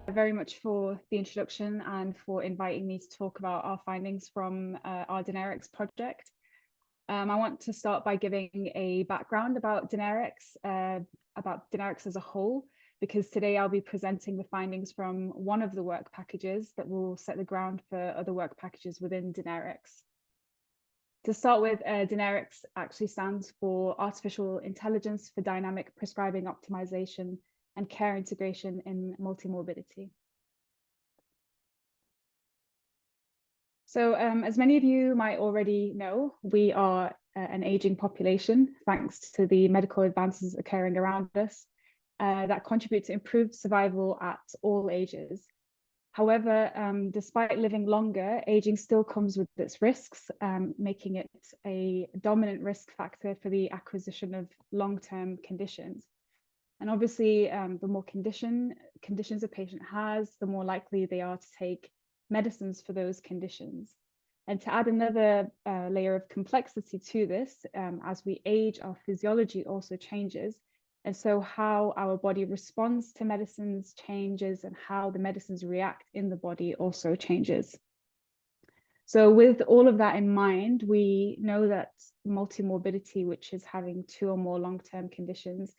very much for the introduction and for inviting me to talk about our findings from our DynAIRx project. I want to start by giving a background about DynAIRx as a whole, because today I'll be presenting the findings from one of the work packages that will set the ground for other work packages within DynAIRx. To start with, DynAIRx actually stands for Artificial Intelligence for Dynamic Prescribing Optimization and Care Integration in Multimorbidity. So as many of you might already know, we are an aging population, thanks to the medical advances occurring around us that contribute to improved survival at all ages. However, despite living longer, aging still comes with its risks, making it a dominant risk factor for the acquisition of long-term conditions. And obviously, the more conditions a patient has, the more likely they are to take medicines for those conditions. And to add another layer of complexity to this, as we age, our physiology also changes. And so how our body responds to medicines changes, and how the medicines react in the body also changes. So with all of that in mind, we know that multimorbidity, which is having 2 or more long-term conditions,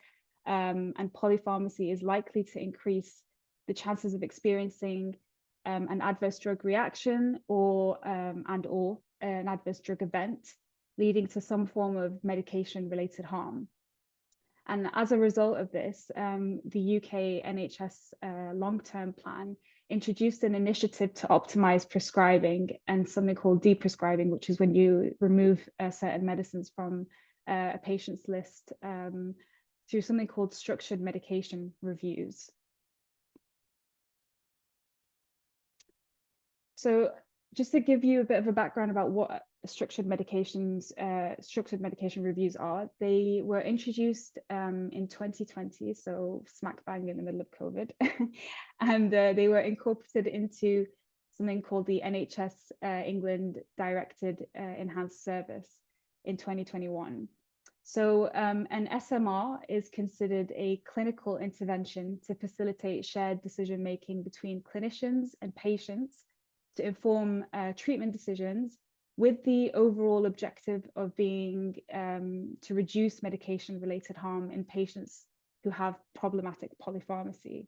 and polypharmacy is likely to increase the chances of experiencing an adverse drug reaction or an adverse drug event, leading to some form of medication-related harm. And as a result of this, the UK NHS long-term plan introduced an initiative to optimize prescribing and something called deprescribing, which is when you remove certain medicines from a patient's list through something called structured medication reviews. So just to give you a bit of a background about what structured medication reviews are, they were introduced in 2020, so smack bang in the middle of COVID, and they were incorporated into something called the NHS England Directed Enhanced Service in 2021. So an SMR is considered a clinical intervention to facilitate shared decision-making between clinicians and patients to inform treatment decisions, with the overall objective of being to reduce medication-related harm in patients who have problematic polypharmacy.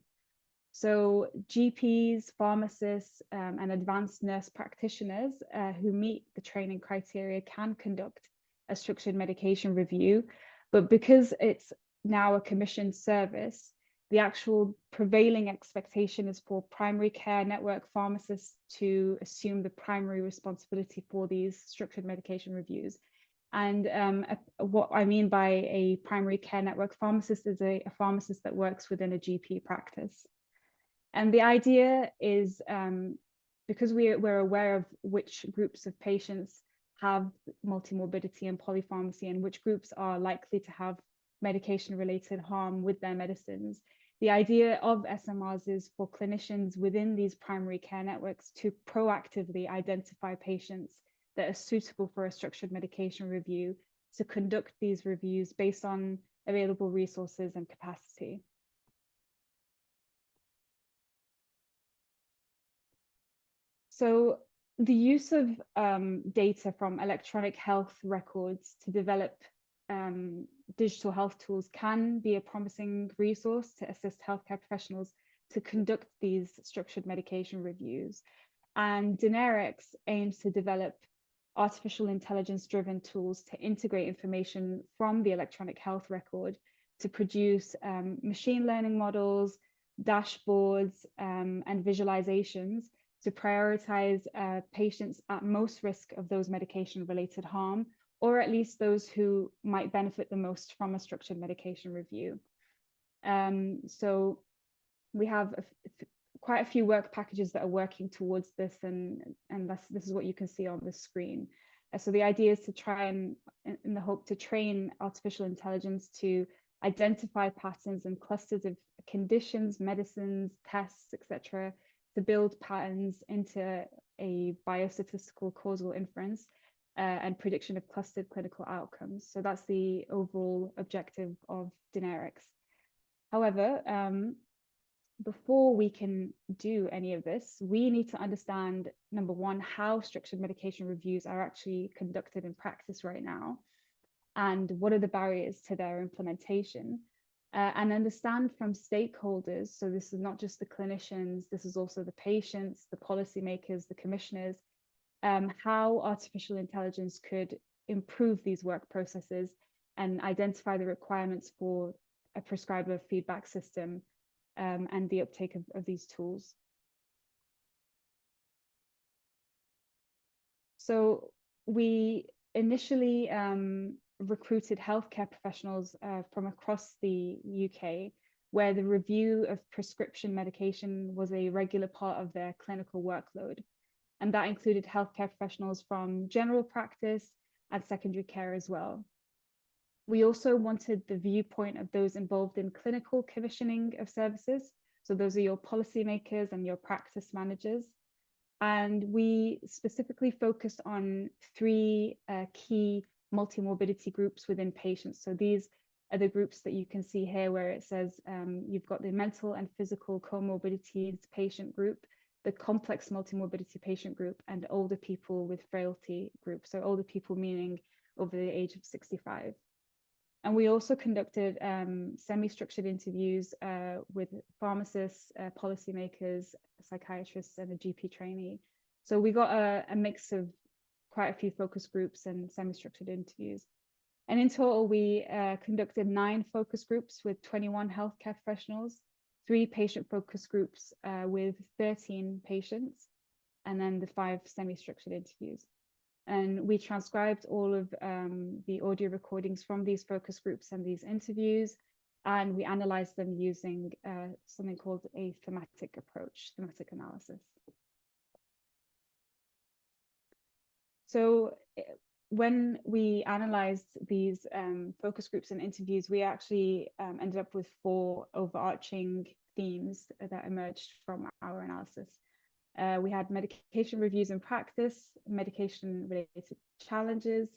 So GPs, pharmacists, and advanced nurse practitioners who meet the training criteria can conduct a structured medication review, but because it's now a commissioned service, the actual prevailing expectation is for primary care network pharmacists to assume the primary responsibility for these structured medication reviews. And what I mean by a primary care network pharmacist is a pharmacist that works within a GP practice. And the idea is, because we're aware of which groups of patients have multimorbidity and polypharmacy, and which groups are likely to have medication-related harm with their medicines, the idea of SMRs is for clinicians within these primary care networks to proactively identify patients that are suitable for a structured medication review, to conduct these reviews based on available resources and capacity. So the use of data from electronic health records to develop digital health tools can be a promising resource to assist healthcare professionals to conduct these structured medication reviews. And DynAIRx aims to develop artificial intelligence-driven tools to integrate information from the electronic health record to produce machine learning models, dashboards, and visualizations to prioritize patients at most risk of those medication-related harm, or at least those who might benefit the most from a structured medication review. So we have quite a few work packages that are working towards this, and this is what you can see on the screen. So the idea is to try and, in the hope to train artificial intelligence to identify patterns and clusters of conditions, medicines, tests, etc., to build patterns into a biostatistical causal inference and prediction of clustered clinical outcomes. So that's the overall objective of DynAIRx. However, before we can do any of this, we need to understand, number one, how structured medication reviews are actually conducted in practice right now, and what are the barriers to their implementation, and understand from stakeholders. So this is not just the clinicians, this is also the patients, the policymakers, the commissioners, how artificial intelligence could improve these work processes and identify the requirements for a prescriber feedback system, and the uptake of these tools. So we initially recruited healthcare professionals from across the UK, where the review of prescription medication was a regular part of their clinical workload. And that included healthcare professionals from general practice and secondary care as well. We also wanted the viewpoint of those involved in clinical commissioning of services. So those are your policymakers and your practice managers. And we specifically focused on three key multimorbidity groups within patients. So these are the groups that you can see here, where it says you've got the mental and physical comorbidities patient group, the complex multimorbidity patient group, and older people with frailty group. So older people meaning over the age of 65. And we also conducted semi-structured interviews with pharmacists, policymakers, psychiatrists, and a GP trainee. So we got a mix of quite a few focus groups and semi-structured interviews. And in total, we conducted 9 focus groups with 21 healthcare professionals, 3 patient focus groups with 13 patients, and then the 5 semi-structured interviews. And we transcribed all of the audio recordings from these focus groups and these interviews, and we analyzed them using something called a thematic approach, thematic analysis. So when we analyzed these focus groups and interviews, we actually ended up with 4 overarching themes that emerged from our analysis. We had medication reviews in practice, medication-related challenges,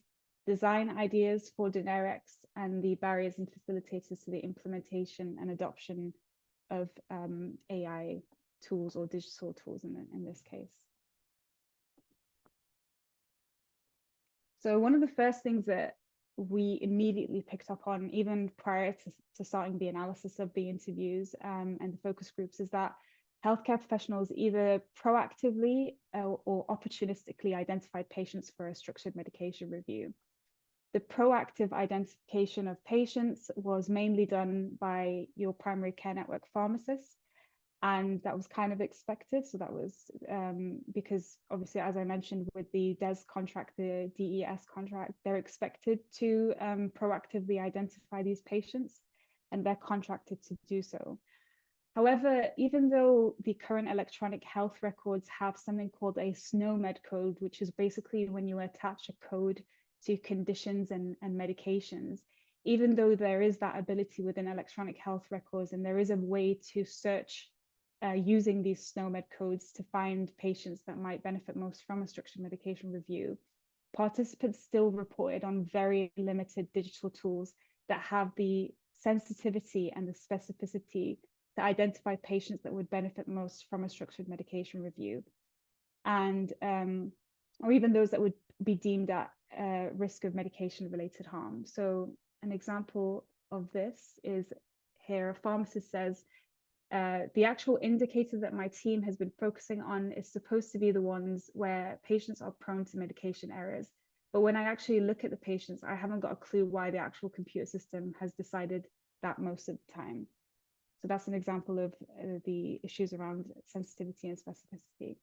design ideas for DynAIRx, and the barriers and facilitators to the implementation and adoption of AI tools or digital tools in this case. So one of the first things that we immediately picked up on, even prior to starting the analysis of the interviews and the focus groups, is that healthcare professionals either proactively or opportunistically identified patients for a structured medication review. The proactive identification of patients was mainly done by your primary care network pharmacists, and that was kind of expected. So that was because obviously, as I mentioned, with the DES contract, the DES contract, they're expected to proactively identify these patients, and they're contracted to do so. However, even though the current electronic health records have something called a SNOMED code, which is basically when you attach a code to conditions and medications, even though there is that ability within electronic health records, and there is a way to search using these SNOMED codes to find patients that might benefit most from a structured medication review, participants still reported on very limited digital tools that have the sensitivity and the specificity to identify patients that would benefit most from a structured medication review, and or even those that would be deemed at risk of medication-related harm. So an example of this is here. A pharmacist says, the actual indicator that my team has been focusing on is supposed to be the ones where patients are prone to medication errors. But when I actually look at the patients, I haven't got a clue why the actual computer system has decided that most of the time. So that's an example of the issues around sensitivity and specificity.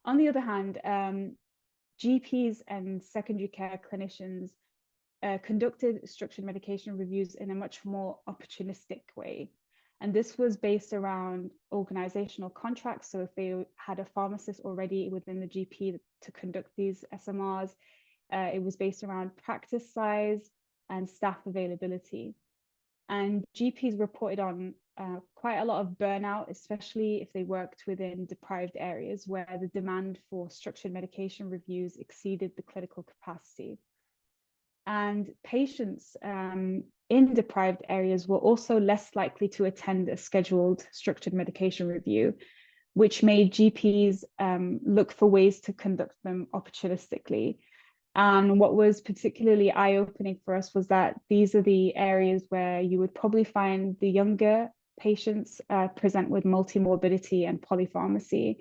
On the other hand, GPs and secondary care clinicians conducted structured medication reviews in a much more opportunistic way. And this was based around organizational contracts. So if they had a pharmacist already within the GP to conduct these SMRs, it was based around practice size and staff availability. And GPs reported on quite a lot of burnout, especially if they worked within deprived areas where the demand for structured medication reviews exceeded the clinical capacity. And patients in deprived areas were also less likely to attend a scheduled structured medication review, which made GPs look for ways to conduct them opportunistically. And what was particularly eye-opening for us was that these are the areas where you would probably find the younger patients present with multimorbidity and polypharmacy.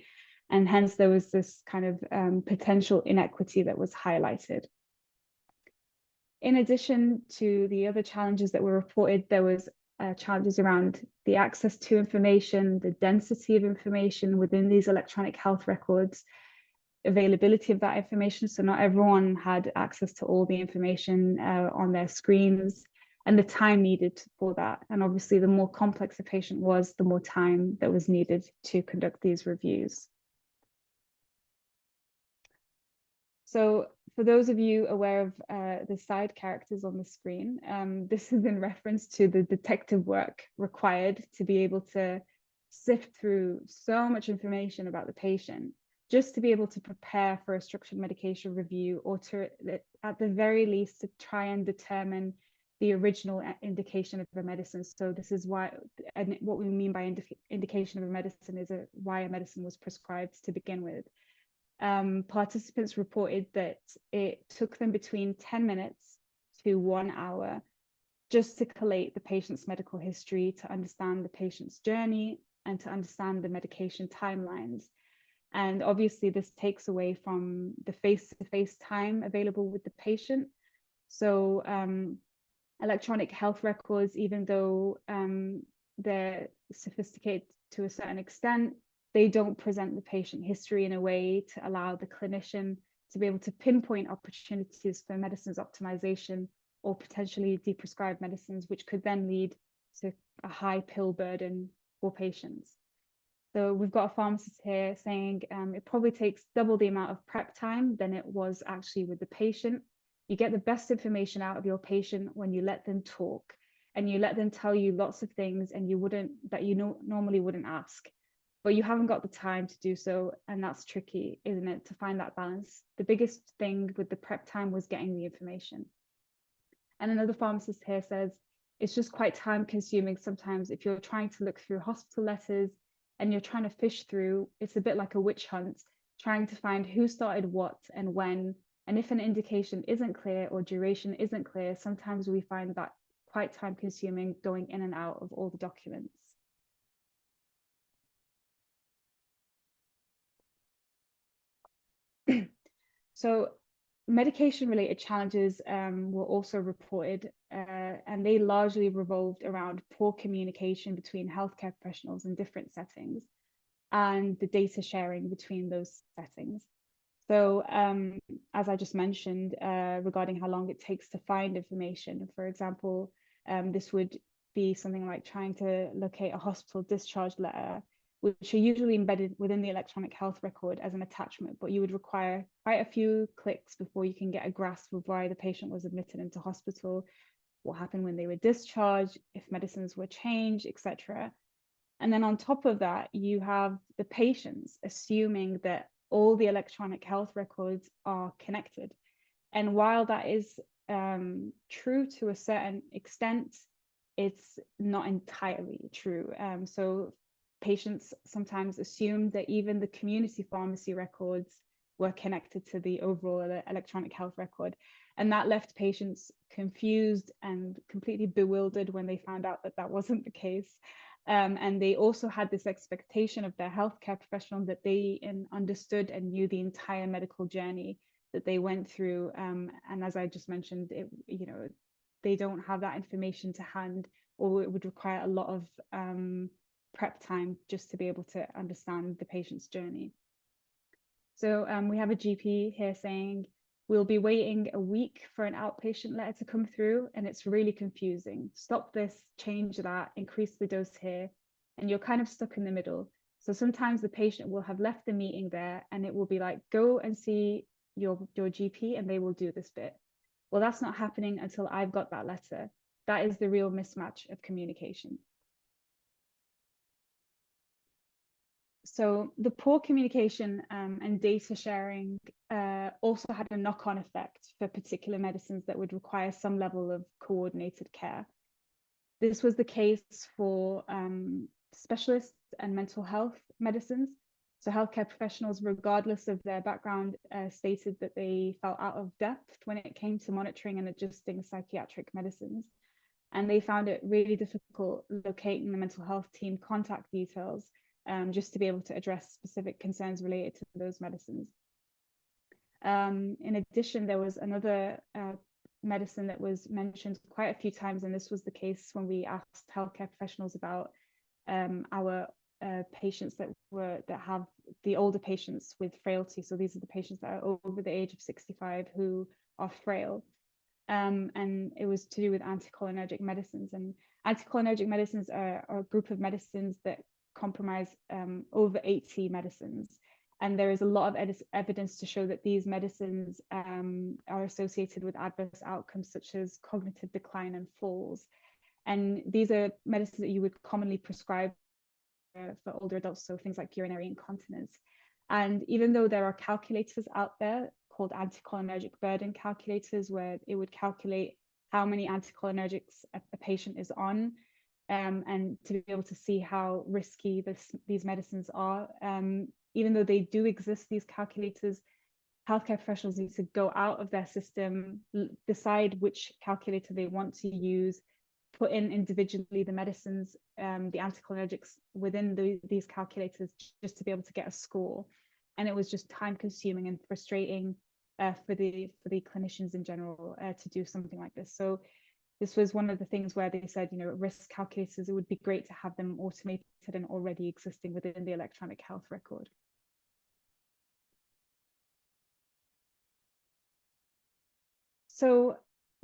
And hence there was this kind of potential inequity that was highlighted. In addition to the other challenges that were reported, there was challenges around the access to information, the density of information within these electronic health records, availability of that information. So not everyone had access to all the information on their screens, and the time needed for that. And obviously, the more complex a patient was, the more time that was needed to conduct these reviews. So for those of you aware of the side characters on the screen, this is in reference to the detective work required to be able to sift through so much information about the patient, just to be able to prepare for a structured medication review, or to, at the very least, to try and determine the original indication of a medicine. So this is why, and what we mean by indication of a medicine is why a medicine was prescribed to begin with. Participants reported that it took them between 10 minutes to 1 hour just to collate the patient's medical history, to understand the patient's journey, and to understand the medication timelines. And obviously this takes away from the face-to-face time available with the patient. So electronic health records, even though they're sophisticated to a certain extent, they don't present the patient history in a way to allow the clinician to be able to pinpoint opportunities for medicines optimization or potentially deprescribe medicines, which could then lead to a high pill burden for patients. So we've got a pharmacist here saying it probably takes double the amount of prep time than it was actually with the patient. You get the best information out of your patient when you let them talk and you let them tell you lots of things and normally wouldn't ask. But you haven't got the time to do so, and that's tricky, isn't it, to find that balance? The biggest thing with the prep time was getting the information. And another pharmacist here says it's just quite time consuming sometimes if you're trying to look through hospital letters and you're trying to fish through. It's a bit like a witch hunt, trying to find who started what and when. And if an indication isn't clear or duration isn't clear, sometimes we find that quite time consuming going in and out of all the documents. So medication-related challenges were also reported, and they largely revolved around poor communication between healthcare professionals in different settings and the data sharing between those settings. So as I just mentioned, regarding how long it takes to find information, for example, this would be something like trying to locate a hospital discharge letter, which are usually embedded within the electronic health record as an attachment, but you would require quite a few clicks before you can get a grasp of why the patient was admitted into hospital, what happened when they were discharged, if medicines were changed, etc. And then on top of that, you have the patients assuming that all the electronic health records are connected. And while that is true to a certain extent, it's not entirely true. So patients sometimes assumed that even the community pharmacy records were connected to the overall electronic health record. And that left patients confused and completely bewildered when they found out that that wasn't the case. And they also had this expectation of their healthcare professional that they understood and knew the entire medical journey that they went through. And as I just mentioned, they don't have that information to hand, or it would require a lot of prep time just to be able to understand the patient's journey. So we have a GP here saying, we'll be waiting a week for an outpatient letter to come through, and it's really confusing. Stop this, change that, increase the dose here, and you're kind of stuck in the middle. So sometimes the patient will have left the meeting there and it will be like, go and see your GP and they will do this bit. Well, that's not happening until I've got that letter. That is the real mismatch of communication. So the poor communication and data sharing also had a knock-on effect for particular medicines that would require some level of coordinated care. This was the case for specialists and mental health medicines. So healthcare professionals, regardless of their background, stated that they felt out of depth when it came to monitoring and adjusting psychiatric medicines. And they found it really difficult locating the mental health team contact details just to be able to address specific concerns related to those medicines. In addition, there was another medicine that was mentioned quite a few times, and this was the case when we asked healthcare professionals about our patients that have the older patients with frailty. So these are the patients that are over the age of 65 who are frail. And it was to do with anticholinergic medicines. And anticholinergic medicines are a group of medicines that comprise over 80 medicines. And there is a lot of evidence to show that these medicines are associated with adverse outcomes such as cognitive decline and falls. And these are medicines that you would commonly prescribe for older adults, so things like urinary incontinence. And even though there are calculators out there called anticholinergic burden calculators, where it would calculate how many anticholinergics a patient is on, and to be able to see how risky these medicines are. Even though they do exist, these calculators, healthcare professionals need to go out of their system, decide which calculator they want to use, put in individually the medicines, the anticholinergics within these calculators, just to be able to get a score. And it was just time consuming and frustrating for the clinicians in general to do something like this. So this was one of the things where they said, risk calculators, it would be great to have them automated and already existing within the electronic health record. So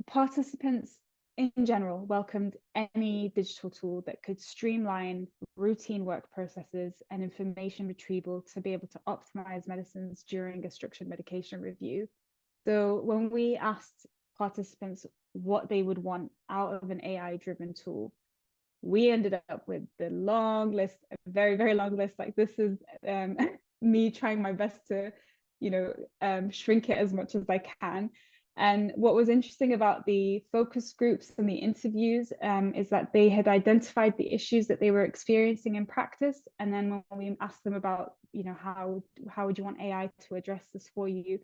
participants in general welcomed any digital tool that could streamline routine work processes and information retrieval to be able to optimize medicines during a structured medication review. So when we asked participants what they would want out of an AI-driven tool, we ended up with the long list, a very, very long list. Like, this is me trying my best to, shrink it as much as I can. And what was interesting about the focus groups and the interviews is that they had identified the issues that they were experiencing in practice. And then when we asked them about, how would you want AI to address this for you,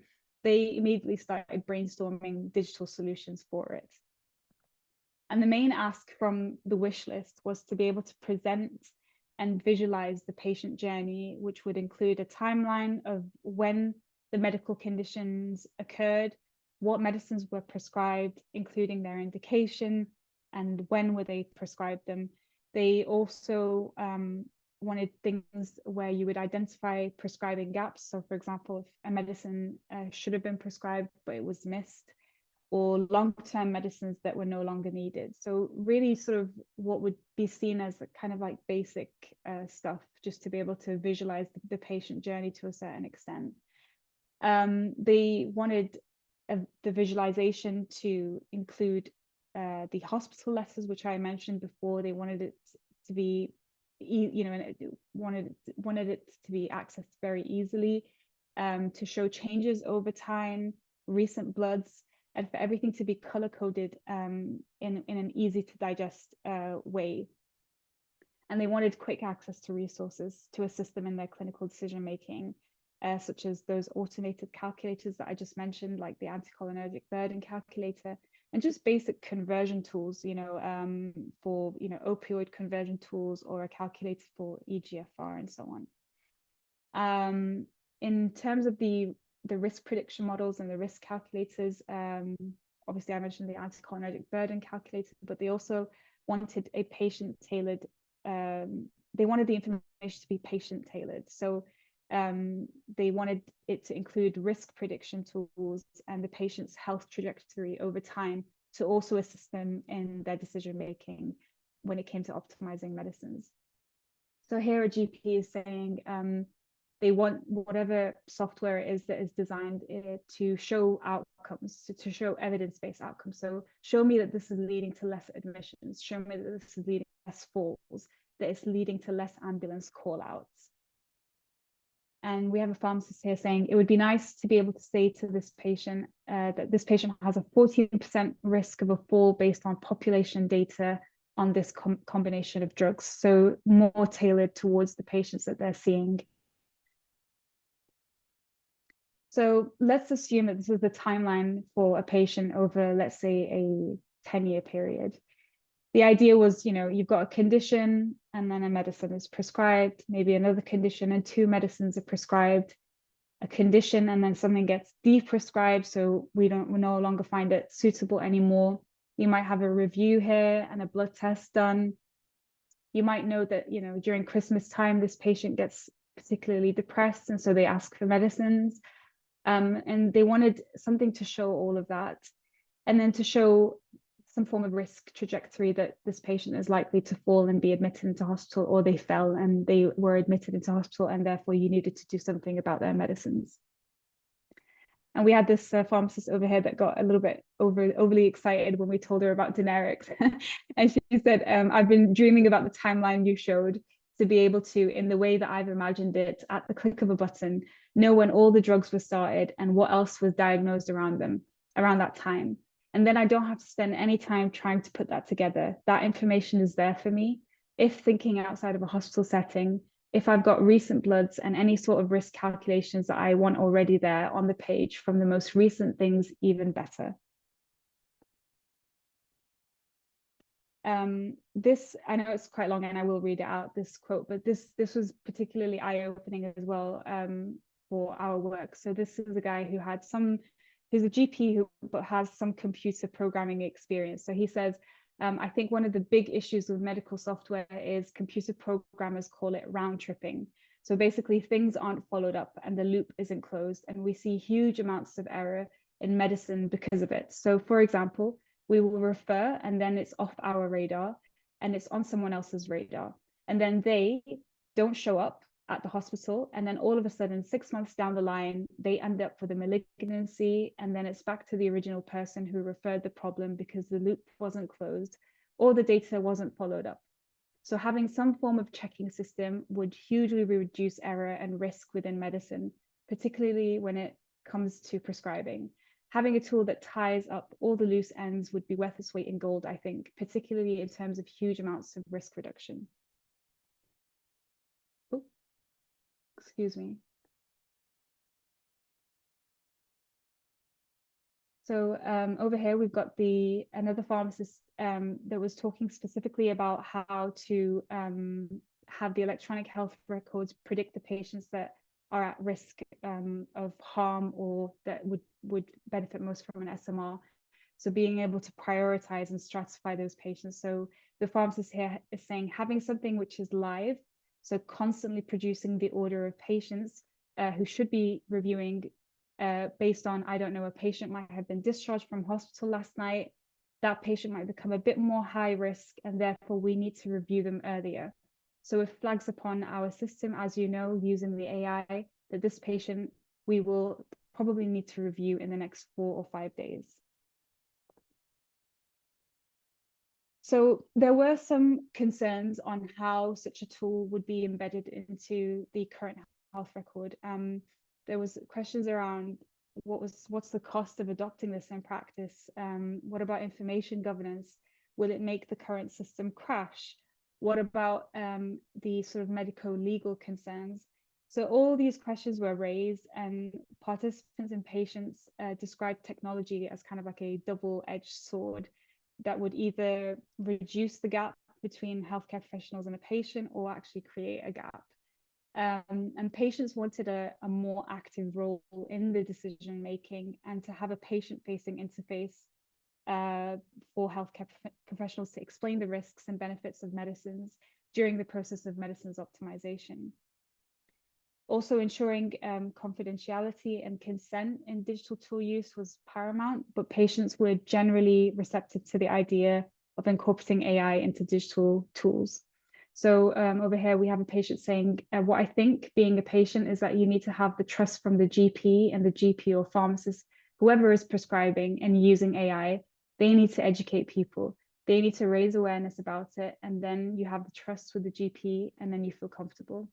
they immediately started brainstorming digital solutions for it. And the main ask from the wish list was to be able to present and visualize the patient journey, which would include a timeline of when the medical conditions occurred, what medicines were prescribed, including their indication, and when were they prescribed them. They also wanted things where you would identify prescribing gaps. So for example, if a medicine should have been prescribed, but it was missed, or long-term medicines that were no longer needed. So really sort of what would be seen as kind of like basic stuff, just to be able to visualize the patient journey to a certain extent. They wanted the visualization to include the hospital letters, which I mentioned before. They wanted it to be, wanted it to be accessed very easily, to show changes over time, recent bloods, and for everything to be color coded in an easy to digest way. And they wanted quick access to resources to assist them in their clinical decision making, such as those automated calculators that I just mentioned, like the anticholinergic burden calculator, and just basic conversion tools, for opioid conversion tools, or a calculator for EGFR and so on. In terms of the risk prediction models and the risk calculators, obviously I mentioned the anticholinergic burden calculator, but they also wanted a patient-tailored, they wanted the information to be patient-tailored. So they wanted it to include risk prediction tools and the patient's health trajectory over time to also assist them in their decision-making when it came to optimizing medicines. So here a GP is saying, they want whatever software it is that is designed to show outcomes, to show evidence-based outcomes. So show me that this is leading to less admissions, show me that this is leading to less falls, that it's leading to less ambulance call-outs. And we have a pharmacist here saying it would be nice to be able to say to this patient that this patient has a 14% risk of a fall based on population data on this combination of drugs. So more tailored towards the patients that they're seeing. So let's assume that this is the timeline for a patient over, let's say, a 10-year period. The idea was, you've got a condition and then a medicine is prescribed, maybe another condition and 2 medicines are prescribed, a condition and then something gets deprescribed, so we no longer find it suitable anymore. You might have a review here and a blood test done. You might know that, during Christmas time, this patient gets particularly depressed, and so they ask for medicines. And they wanted something to show all of that, and then to show some form of risk trajectory that this patient is likely to fall and be admitted into hospital, or they fell and they were admitted into hospital, and therefore you needed to do something about their medicines. And we had this pharmacist over here that got a little bit overly excited when we told her about DynAIRx. And she said, I've been dreaming about the timeline you showed, to be able to, in the way that I've imagined it, at the click of a button, know when all the drugs were started and what else was diagnosed around them around that time. And then I don't have to spend any time trying to put that together. That information is there for me. If thinking outside of a hospital setting, if I've got recent bloods and any sort of risk calculations that I want already there on the page from the most recent things, even better. This, I know it's quite long and I will read it out, this quote, but this was particularly eye-opening as well for our work. So this is a guy who had he's a GP but has some computer programming experience. So he says, I think one of the big issues with medical software is computer programmers call it round tripping. So basically things aren't followed up and the loop isn't closed, and we see huge amounts of error in medicine because of it. So for example, we will refer and then it's off our radar and it's on someone else's radar. And then they don't show up at the hospital. And then all of a sudden, 6 months down the line, they end up with a malignancy. And then it's back to the original person who referred the problem because the loop wasn't closed or the data wasn't followed up. So having some form of checking system would hugely reduce error and risk within medicine, particularly when it comes to prescribing. Having a tool that ties up all the loose ends would be worth its weight in gold, I think, particularly in terms of huge amounts of risk reduction. Oh, excuse me. So over here, we've got another pharmacist that was talking specifically about how to have the electronic health records predict the patients that are at risk of harm or that would benefit most from an SMR. So being able to prioritize and stratify those patients. So the pharmacist here is saying having something which is live, so constantly producing the order of patients who should be reviewing based on, I don't know, a patient might have been discharged from hospital last night. That patient might become a bit more high risk and therefore we need to review them earlier. So it flags upon our system, as you know, using the AI, that this patient we will probably need to review in the next 4 or 5 days. So there were some concerns on how such a tool would be embedded into the current health record. There was questions around what's the cost of adopting this in practice? What about information governance? Will it make the current system crash? What about the sort of medico-legal concerns? So all these questions were raised, and participants and patients described technology as kind of like a double-edged sword that would either reduce the gap between healthcare professionals and a patient or actually create a gap. And patients wanted a more active role in the decision making and to have a patient-facing interface for healthcare professionals to explain the risks and benefits of medicines during the process of medicines optimization. Also ensuring confidentiality and consent in digital tool use was paramount, but patients were generally receptive to the idea of incorporating AI into digital tools. So over here, we have a patient saying, what I think being a patient is that you need to have the trust from the GP and the GP or pharmacist, whoever is prescribing and using AI, they need to educate people. They need to raise awareness about it. And then you have the trust with the GP and then you feel comfortable.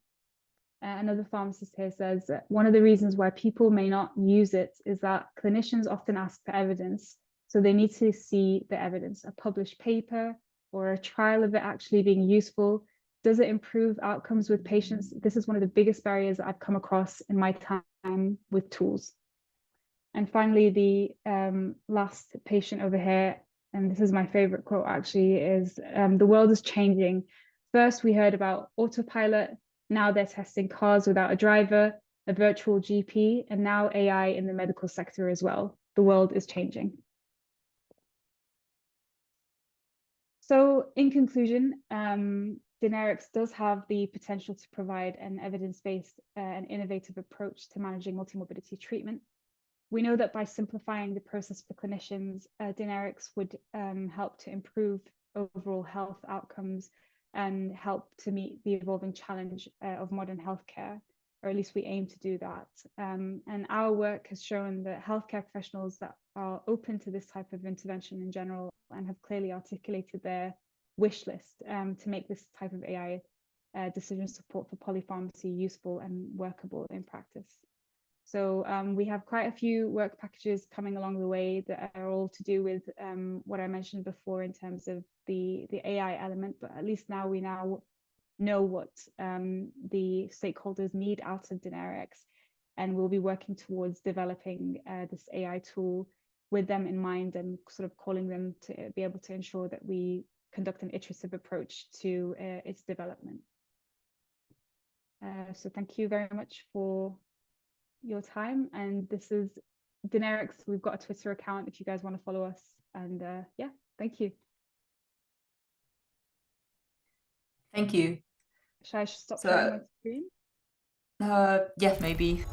Another pharmacist here says that one of the reasons why people may not use it is that clinicians often ask for evidence. So they need to see the evidence, a published paper or a trial of it actually being useful. Does it improve outcomes with patients? This is one of the biggest barriers that I've come across in my time with tools. And finally, the last patient over here, and this is my favorite quote actually, is the world is changing. First, we heard about autopilot. Now they're testing cars without a driver, a virtual GP, and now AI in the medical sector as well. The world is changing. So in conclusion, DynAIRx does have the potential to provide an evidence-based and innovative approach to managing multimorbidity treatment. We know that by simplifying the process for clinicians, DynAIRx would help to improve overall health outcomes and help to meet the evolving challenge of modern healthcare, or at least we aim to do that. And our work has shown that healthcare professionals that are open to this type of intervention in general and have clearly articulated their wish list to make this type of AI decision support for polypharmacy useful and workable in practice. So we have quite a few work packages coming along the way that are all to do with what I mentioned before in terms of the AI element, but at least now we know what the stakeholders need out of DynAIRx, and we'll be working towards developing this AI tool with them in mind and sort of calling them to be able to ensure that we conduct an iterative approach to its development. So thank you very much for your time, and this is DynAIRx. We've got a Twitter account if you guys want to follow us, and yeah, thank you. Thank you. Should I stop sharing my screen? Yeah, maybe.